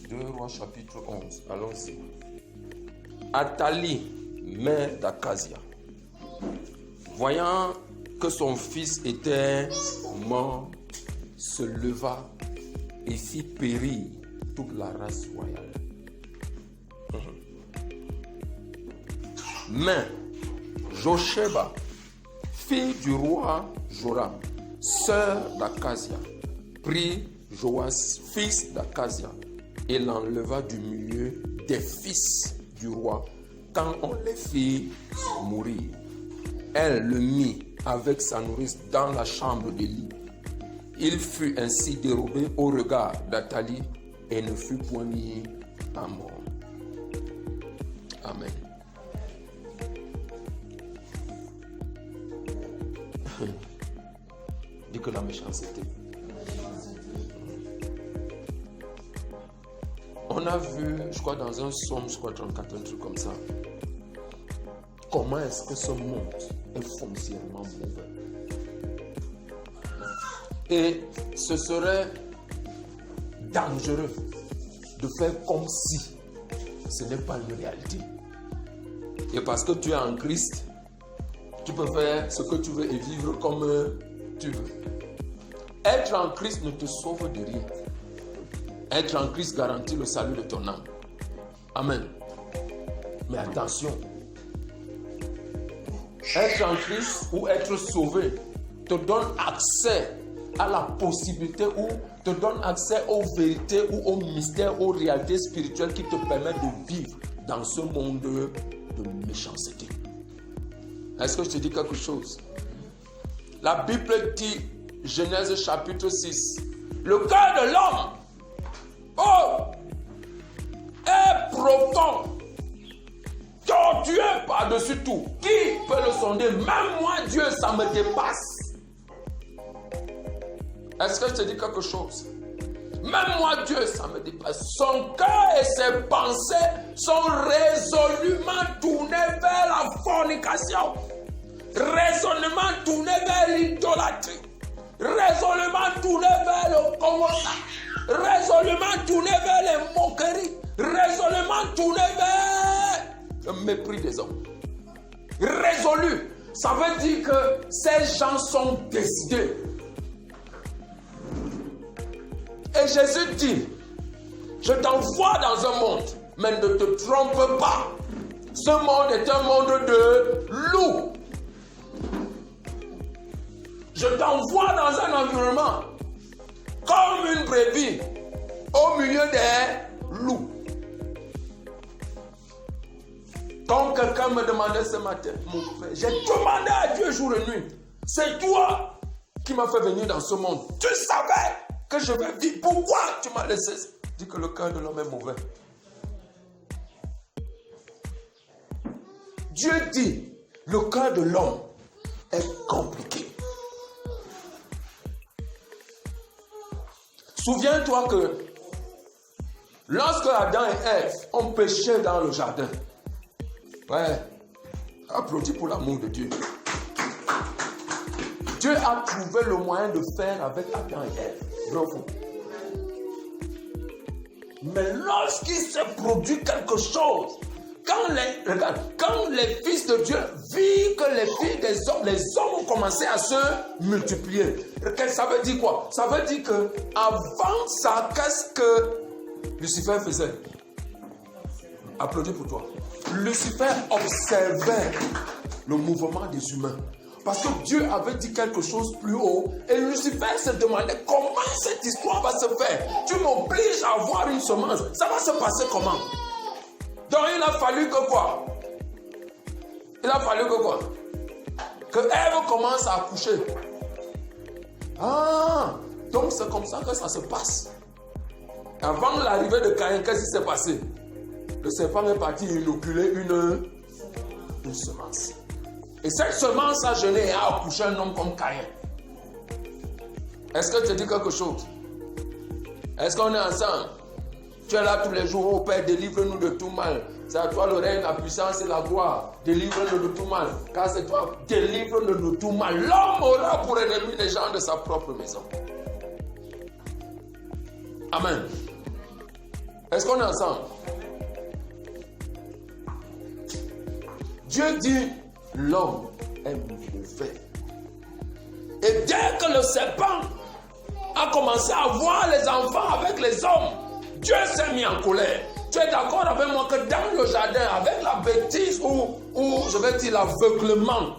2 Rois chapitre 11. Allons-y. Athalie, mère d'Akazia, voyant que son fils était mort, se leva et fit périr toute la race royale. Mais Josheba, fille du roi Joram, sœur d'Akazia, prit Joas, fils d'Akazia, et l'enleva du milieu des fils du roi quand on les fit mourir. Elle le mit avec sa nourrice dans la chambre d'Élie. Il fut ainsi dérobé au regard d'Athalie et ne fut point mis à mort. Amen. Dis que la méchanceté. On a vu, je crois dans un psaume, je crois 34, un truc comme ça. Comment est-ce que ce monde est foncièrement mauvais? Et ce serait dangereux de faire comme si ce n'est pas une réalité. Et parce que tu es en Christ, tu peux faire ce que tu veux et vivre comme tu veux. Être en Christ ne te sauve de rien. Être en Christ garantit le salut de ton âme. Amen. Mais attention. Être en Christ ou être sauvé te donne accès à la possibilité ou te donne accès aux vérités ou aux mystères, aux réalités spirituelles qui te permettent de vivre dans ce monde de méchanceté. Est-ce que je te dis quelque chose? La Bible dit, Genèse chapitre 6, le cœur de l'homme est profond, tortueux par-dessus tout. Qui peut le sonder? Même moi, Dieu, ça me dépasse. Est-ce que je te dis quelque chose? Même moi, Dieu, ça me dépasse. Son cœur et ses pensées sont résolument tournés vers la fornication, résolument tournés vers l'idolâtrie, résolument tournés vers le convoitage, résolument tournés vers les moqueries, résolument tournés vers le mépris des hommes. Résolu, ça veut dire que ces gens sont décidés. Et Jésus dit, je t'envoie dans un monde, mais ne te trompe pas. Ce monde est un monde de loups. Je t'envoie dans un environnement comme une brebis au milieu des loups. Quand quelqu'un me demandait ce matin, mon frère, j'ai demandé à Dieu jour et nuit, c'est toi qui m'as fait venir dans ce monde. Tu savais que je vais vivre. Pourquoi tu m'as laissé? Dis que le cœur de l'homme est mauvais. Dieu dit, le cœur de l'homme est compliqué. Souviens-toi que lorsque Adam et Ève ont péché dans le jardin, applaudis pour l'amour de Dieu. Dieu a trouvé le moyen de faire avec Adam et Ève. Bravo. Mais lorsqu'il s'est produit quelque chose, quand les fils de Dieu virent que les filles des hommes, les hommes ont commencé à se multiplier. Ça veut dire quoi? Ça veut dire que avant ça, qu'est-ce que Lucifer faisait? Applaudis pour toi. Lucifer observait le mouvement des humains. Parce que Dieu avait dit quelque chose plus haut. Et Lucifer se demandait comment cette histoire va se faire. Tu m'obliges à avoir une semence. Ça va se passer comment? Donc il a fallu que quoi? Il a fallu que quoi? Que Ève commence à accoucher. Ah, donc c'est comme ça que ça se passe. Avant l'arrivée de Caïn, qu'est-ce qui s'est passé? Le serpent est parti inoculer une semence. Et cette semence a jeûné et a accouché un homme comme Caïn. Est-ce que je te dis quelque chose? Est-ce qu'on est ensemble? Tu es là tous les jours, oh Père, délivre-nous de tout mal. C'est à toi le règne, la puissance et la gloire. Délivre-nous de tout mal. Car c'est toi, délivre-nous de tout mal. L'homme aura pour ennemi les gens de sa propre maison. Amen. Est-ce qu'on est ensemble? Dieu dit, l'homme est mauvais. Et dès que le serpent a commencé à voir les enfants avec les hommes, Dieu s'est mis en colère. Tu es d'accord avec moi que dans le jardin, avec la bêtise ou je vais dire l'aveuglement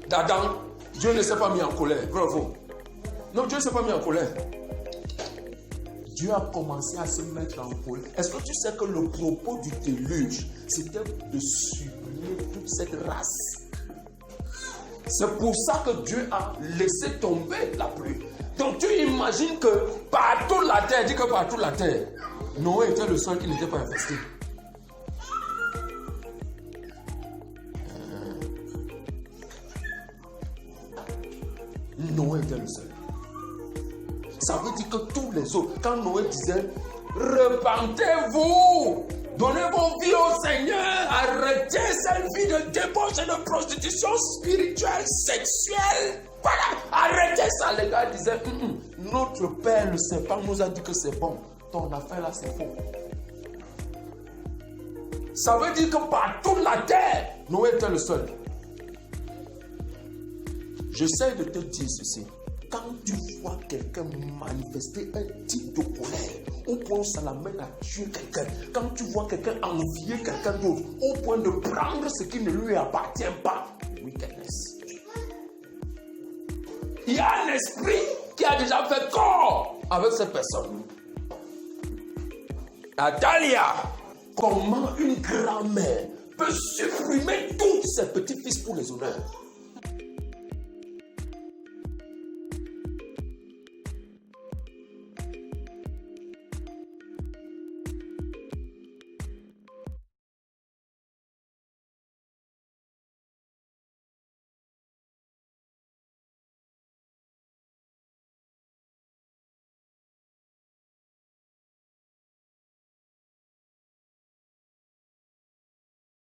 d'Adam, Dieu ne s'est pas mis en colère. Bravo. Non, Dieu ne s'est pas mis en colère. Dieu a commencé à se mettre en colère. Est-ce que tu sais que le propos du déluge, c'était de supprimer toute cette race? C'est pour ça que Dieu a laissé tomber la pluie. Donc tu imagines que partout la terre, dis que partout la terre, Noé était le seul qui n'était pas infesté. Noé était le seul. Ça veut dire que tous les autres, quand Noé disait, repentez-vous, donnez vos vies au Seigneur, arrêtez cette vie de débauche et de prostitution spirituelle, sexuelle. Voilà, arrêtez ça. Les gars disaient, notre père, le serpent, nous a dit que c'est bon. Ton affaire là, c'est faux. Ça veut dire que partout la terre, Noé était le seul. J'essaie de te dire ceci. Quand tu vois quelqu'un manifester un type de colère, au point où ça l'amène à tuer quelqu'un, quand tu vois quelqu'un envier quelqu'un d'autre, au point de prendre ce qui ne lui appartient pas, wickedness. Il y a un esprit qui a déjà fait corps avec cette personne. Natalia, comment une grand-mère peut supprimer tous ses petits-fils pour les honneurs?